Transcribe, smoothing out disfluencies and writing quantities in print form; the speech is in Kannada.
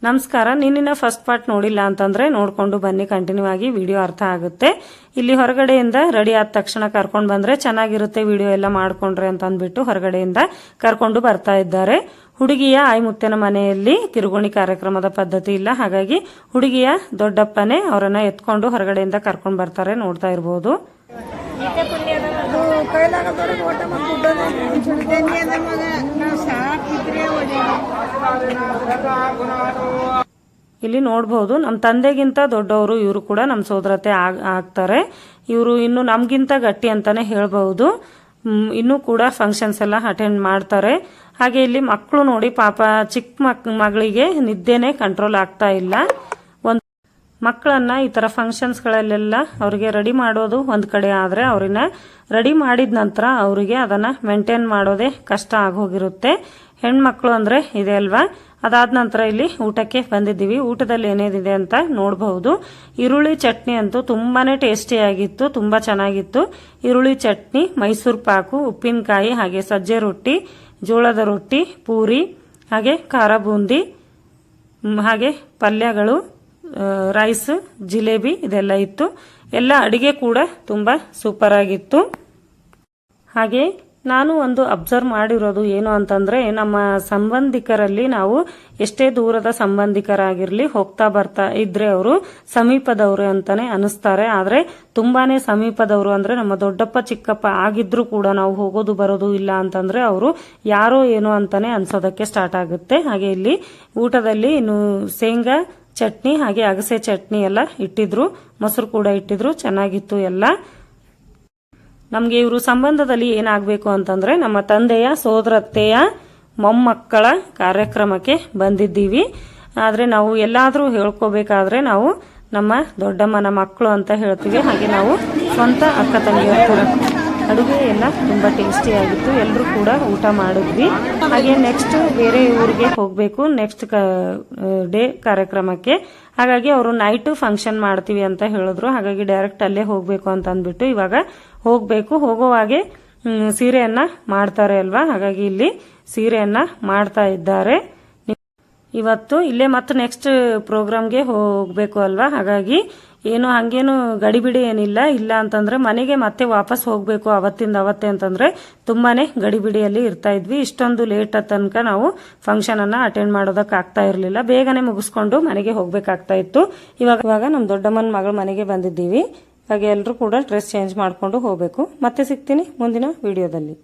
ನಮಸ್ಕಾರ. ನಿನ್ನಿನ ಫಸ್ಟ್ ಪಾರ್ಟ್ ನೋಡಿಲ್ಲ ಅಂತಂದ್ರೆ ನೋಡ್ಕೊಂಡು ಬನ್ನಿ, ಕಂಟಿನ್ಯೂ ಆಗಿ ವಿಡಿಯೋ ಅರ್ಥ ಆಗುತ್ತೆ. ಇಲ್ಲಿ ಹೊರಗಡೆಯಿಂದ ರೆಡಿ ಆದ ತಕ್ಷಣ ಕರ್ಕೊಂಡು ಬಂದ್ರೆ ಚೆನ್ನಾಗಿರುತ್ತೆ ವಿಡಿಯೋ ಎಲ್ಲ ಮಾಡ್ಕೊಂಡ್ರೆ ಅಂತ ಅಂದ್ಬಿಟ್ಟು ಹೊರಗಡೆಯಿಂದ ಕರ್ಕೊಂಡು ಬರ್ತಾ ಇದ್ದಾರೆ. ಹುಡುಗಿಯ ಆಯ್ಮುತ್ತನ ಮನೆಯಲ್ಲಿ ಕಿರುಗುಣಿ ಕಾರ್ಯಕ್ರಮದ ಪದ್ಧತಿ ಇಲ್ಲ, ಹಾಗಾಗಿ ಹುಡುಗಿಯ ದೊಡ್ಡಪ್ಪನೇ ಅವರನ್ನ ಎತ್ಕೊಂಡು ಹೊರಗಡೆಯಿಂದ ಕರ್ಕೊಂಡು ಬರ್ತಾರೆ. ನೋಡ್ತಾ ಇರಬಹುದು. ಇಲ್ಲಿ ನೋಡಬಹುದು, ನಮ್ಮ ತಂದೆಗಿಂತ ದೊಡ್ಡವರು ಇವರು ಕೂಡ ನಮ್ಮ ಸೋದರತೆ ಆಗ್ತಾರೆ. ಇವರು ಇನ್ನು ನಮ್ಗಿಂತ ಗಟ್ಟಿ ಅಂತಾನೆ ಹೇಳ್ಬಹುದು. ಇನ್ನೂ ಕೂಡ ಫಂಕ್ಷನ್ಸ್ ಎಲ್ಲ ಅಟೆಂಡ್ ಮಾಡ್ತಾರೆ. ಹಾಗೆ ಇಲ್ಲಿ ಮಕ್ಕಳು ನೋಡಿ, ಪಾಪ ಚಿಕ್ಕ ಮಗಳಿಗೆ ನಿದ್ದೆನೆ ಕಂಟ್ರೋಲ್ ಆಗ್ತಾ ಇಲ್ಲ. ಮಕ್ಕಳನ್ನ ಈ ತರ ಫಂಕ್ಷನ್ಸ್ ಗಳಲ್ಲೆಲ್ಲ ಅವರಿಗೆ ರೆಡಿ ಮಾಡೋದು ಒಂದ್ ಕಡೆ ಆದ್ರೆ, ಅವ್ರನ್ನ ರೆಡಿ ಮಾಡಿದ ನಂತರ ಅವರಿಗೆ ಅದನ್ನ ಮೇಂಟೈನ್ ಮಾಡೋದೇ ಕಷ್ಟ ಆಗೋಗಿರುತ್ತೆ. ಹೆಣ್ಮಕ್ಳು ಅಂದ್ರೆ ಇದೆ ಅಲ್ವಾ. ಅದಾದ ನಂತರ ಇಲ್ಲಿ ಊಟಕ್ಕೆ ಬಂದಿದ್ದೀವಿ. ಊಟದಲ್ಲಿ ಏನೇನಿದೆ ಅಂತ ನೋಡಬಹುದು. ಈರುಳ್ಳಿ ಚಟ್ನಿ ಅಂತೂ ತುಂಬಾನೇ ಟೇಸ್ಟಿ ಆಗಿತ್ತು, ತುಂಬಾ ಚೆನ್ನಾಗಿತ್ತು. ಈರುಳ್ಳಿ ಚಟ್ನಿ, ಮೈಸೂರು ಪಾಕು, ಉಪ್ಪಿನಕಾಯಿ, ಹಾಗೆ ಸಜ್ಜೆ ರೊಟ್ಟಿ, ಜೋಳದ ರೊಟ್ಟಿ, ಪೂರಿ, ಹಾಗೆ ಖಾರ ಬೂಂದಿ, ಹಾಗೆ ಪಲ್ಯಗಳು, ರೈಸ್, ಜಿಲೇಬಿ ಇದೆಲ್ಲ ಇತ್ತು. ಎಲ್ಲ ಅಡಿಗೆ ಕೂಡ ತುಂಬಾ ಸೂಪರ್ ಆಗಿತ್ತು. ಹಾಗೆ ನಾನು ಒಂದು ಅಬ್ಸರ್ವ್ ಮಾಡಿರೋದು ಏನು ಅಂತಂದ್ರೆ, ನಮ್ಮ ಸಂಬಂಧಿಕರಲ್ಲಿ ನಾವು ಎಷ್ಟೇ ದೂರದ ಸಂಬಂಧಿಕರಾಗಿರ್ಲಿ ಹೋಗ್ತಾ ಬರ್ತಾ ಇದ್ರೆ ಅವರು ಸಮೀಪದವರು ಅಂತಾನೆ ಅನಿಸ್ತಾರೆ. ಆದ್ರೆ ತುಂಬಾನೇ ಸಮೀಪದವರು ಅಂದ್ರೆ ನಮ್ಮ ದೊಡ್ಡಪ್ಪ ಚಿಕ್ಕಪ್ಪ ಆಗಿದ್ರು ಕೂಡ ನಾವು ಹೋಗೋದು ಬರೋದು ಇಲ್ಲ ಅಂತಂದ್ರೆ ಅವರು ಯಾರೋ ಏನೋ ಅಂತಾನೆ ಅನ್ಸೋದಕ್ಕೆ ಸ್ಟಾರ್ಟ್ ಆಗುತ್ತೆ. ಹಾಗೆ ಇಲ್ಲಿ ಊಟದಲ್ಲಿ ಇನ್ನು ಶೇಂಗಾ ಚಟ್ನಿ, ಹಾಗೆ ಅಗಸೆ ಚಟ್ನಿ ಎಲ್ಲ ಇಟ್ಟಿದ್ರು, ಮೊಸರು ಕೂಡ ಇಟ್ಟಿದ್ರು, ಚೆನ್ನಾಗಿತ್ತು ಎಲ್ಲ. ನಮ್ಗೆ ಇವರು ಸಂಬಂಧದಲ್ಲಿ ಏನಾಗಬೇಕು ಅಂತಂದ್ರೆ, ನಮ್ಮ ತಂದೆಯ ಸೋದರತ್ತೆಯ ಮೊಮ್ಮಕ್ಕಳ ಕಾರ್ಯಕ್ರಮಕ್ಕೆ ಬಂದಿದ್ದೀವಿ. ಆದ್ರೆ ನಾವು ಎಲ್ಲಾದ್ರೂ ಹೇಳ್ಕೋಬೇಕಾದ್ರೆ ನಾವು ನಮ್ಮ ದೊಡ್ಡಮ್ಮನ ಮಕ್ಕಳು ಅಂತ ಹೇಳ್ತೀವಿ. ಹಾಗೆ ನಾವು ಸ್ವಂತ ಅಕ್ಕ ತಂಗಿಯರ ಅಡುಗೆ ಎಲ್ಲ ತುಂಬಾ ಟೇಸ್ಟಿ ಆಗಿತ್ತು. ಎಲ್ಲರೂ ಕೂಡ ಊಟ ಮಾಡಿದ್ವಿ. ಹಾಗೆ ನೆಕ್ಸ್ಟ್ ಬೇರೆ ಊರಿಗೆ ಹೋಗ್ಬೇಕು, ನೆಕ್ಸ್ಟ್ ಡೇ ಕಾರ್ಯಕ್ರಮಕ್ಕೆ. ಹಾಗಾಗಿ ಅವರು ನೈಟ್ ಫಂಕ್ಷನ್ ಮಾಡ್ತೀವಿ ಅಂತ ಹೇಳಿದ್ರು. ಹಾಗಾಗಿ ಡೈರೆಕ್ಟ್ ಅಲ್ಲೇ ಹೋಗ್ಬೇಕು ಅಂತ ಅಂದ್ಬಿಟ್ಟು ಇವಾಗ ಹೋಗ್ಬೇಕು. ಹೋಗುವಾಗೆ ಸೀರೆಯನ್ನ ಮಾಡ್ತಾರೆ ಅಲ್ವಾ, ಹಾಗಾಗಿ ಇಲ್ಲಿ ಸೀರೆಯನ್ನ ಮಾಡ್ತಾ ಇದ್ದಾರೆ. ಇವತ್ತು ಇಲ್ಲೇ ಮತ್ತೆ ನೆಕ್ಸ್ಟ್ ಪ್ರೋಗ್ರಾಮ್ಗೆ ಹೋಗ್ಬೇಕು ಅಲ್ವಾ, ಹಾಗಾಗಿ ಏನು ಹಂಗೇನು ಗಡಿಬಿಡಿ ಏನಿಲ್ಲ. ಇಲ್ಲ ಅಂತಂದ್ರೆ ಮನೆಗೆ ಮತ್ತೆ ವಾಪಸ್ ಹೋಗ್ಬೇಕು ಅವತ್ತಿಂದ ಅವತ್ತೇ ಅಂತಂದ್ರೆ ತುಂಬಾನೇ ಗಡಿಬಿಡಿಯಲ್ಲಿ ಇರ್ತಾ ಇದ್ವಿ. ಇಷ್ಟೊಂದು ಲೇಟ್ ತನಕ ನಾವು ಫಂಕ್ಷನ್ ಅನ್ನ ಅಟೆಂಡ್ ಮಾಡೋದಕ್ಕೆ ಆಗ್ತಾ ಇರ್ಲಿಲ್ಲ. ಬೇಗನೆ ಮುಗಿಸ್ಕೊಂಡು ಮನೆಗೆ ಹೋಗ್ಬೇಕಾಗ್ತಾ ಇತ್ತು. ಇವಾಗ ನಮ್ ದೊಡ್ಡಮ್ಮನ ಮಗಳ ಮನೆಗೆ ಬಂದಿದ್ದೀವಿ. ಹಾಗೆ ಎಲ್ಲರೂ ಕೂಡ ಡ್ರೆಸ್ ಚೇಂಜ್ ಮಾಡ್ಕೊಂಡು ಹೋಗ್ಬೇಕು. ಮತ್ತೆ ಸಿಗ್ತೀನಿ ಮುಂದಿನ ವಿಡಿಯೋದಲ್ಲಿ.